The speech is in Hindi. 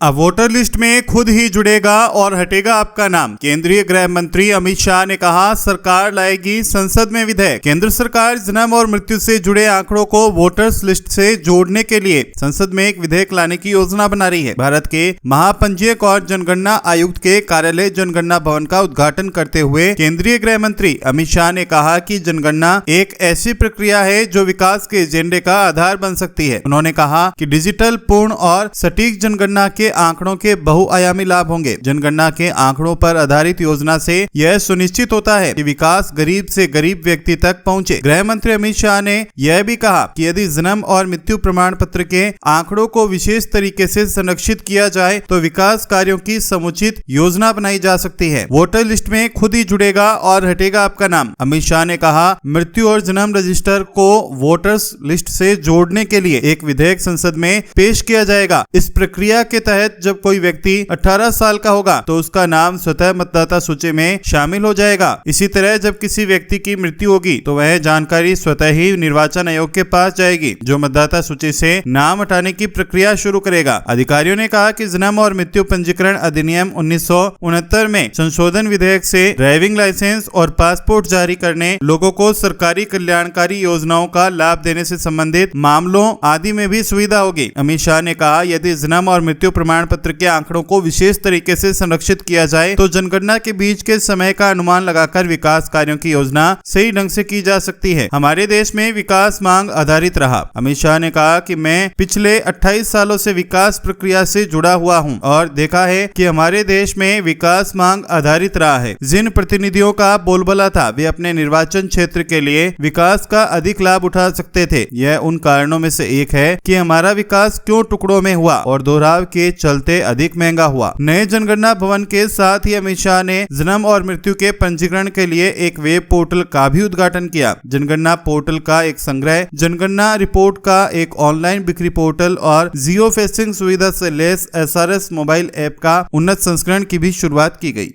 अब वोटर लिस्ट में खुद ही जुड़ेगा और हटेगा आपका नाम। केंद्रीय गृह मंत्री अमित शाह ने कहा, सरकार लाएगी संसद में विधेयक। केंद्र सरकार जन्म और मृत्यु से जुड़े आंकड़ों को वोटर्स लिस्ट से जोड़ने के लिए संसद में एक विधेयक लाने की योजना बना रही है। भारत के महापंजीयक और जनगणना आयुक्त के कार्यालय जनगणना भवन का उद्घाटन करते हुए केंद्रीय गृह मंत्री अमित शाह ने कहा कि जनगणना एक ऐसी प्रक्रिया है जो विकास के एजेंडे का आधार बन सकती है। उन्होंने कहा कि डिजिटल, पूर्ण और सटीक जनगणना के आंकड़ों के बहुआयामी लाभ होंगे। जनगणना के आंकड़ों पर आधारित योजना से यह सुनिश्चित होता है कि विकास गरीब से गरीब व्यक्ति तक पहुंचे। गृह मंत्री अमित शाह ने यह भी कहा कि यदि जन्म और मृत्यु प्रमाण पत्र के आंकड़ों को विशेष तरीके से संरक्षित किया जाए तो विकास कार्यों की समुचित योजना बनाई जा सकती है। वोटर लिस्ट में खुद ही जुड़ेगा और हटेगा आपका नाम। अमित शाह ने कहा, मृत्यु और जन्म रजिस्टर को वोटर्स लिस्ट से जोड़ने के लिए एक विधेयक संसद में पेश किया जाएगा। इस प्रक्रिया के तहत जब कोई व्यक्ति 18 साल का होगा तो उसका नाम स्वतः मतदाता सूची में शामिल हो जाएगा। इसी तरह जब किसी व्यक्ति की मृत्यु होगी तो वह जानकारी स्वतः ही निर्वाचन आयोग के पास जाएगी, जो मतदाता सूची से नाम हटाने की प्रक्रिया शुरू करेगा। अधिकारियों ने कहा कि जन्म और मृत्यु पंजीकरण अधिनियम 1969 में संशोधन विधेयक से ड्राइविंग लाइसेंस और पासपोर्ट जारी करने, लोगों को सरकारी कल्याणकारी योजनाओं का लाभ देने से संबंधित मामलों आदि में भी सुविधा होगी। अमित शाह ने कहा, यदि जन्म और मृत्यु प्रमाण पत्र के आंकड़ों को विशेष तरीके से संरक्षित किया जाए तो जनगणना के बीच के समय का अनुमान लगाकर विकास कार्यों की योजना सही ढंग से की जा सकती है। हमारे देश में विकास मांग आधारित रहा। अमित शाह ने कहा कि मैं पिछले 28 सालों से विकास प्रक्रिया से जुड़ा हुआ हूं और देखा है कि हमारे देश में विकास मांग आधारित रहा है। जिन प्रतिनिधियों का बोलबाला था वे अपने निर्वाचन क्षेत्र के लिए विकास का अधिक लाभ उठा सकते थे। यह उन कारणों में से एक है कि हमारा विकास क्यों टुकड़ों में हुआ और दोहराव के चलते अधिक महंगा हुआ। नए जनगणना भवन के साथ ही अमित शाह ने जन्म और मृत्यु के पंजीकरण के लिए एक वेब पोर्टल का भी उद्घाटन किया। जनगणना पोर्टल का एक संग्रह, जनगणना रिपोर्ट का एक ऑनलाइन बिक्री पोर्टल और जियो फेंसिंग सुविधा से लेस SRS मोबाइल ऐप का उन्नत संस्करण की भी शुरुआत की गई।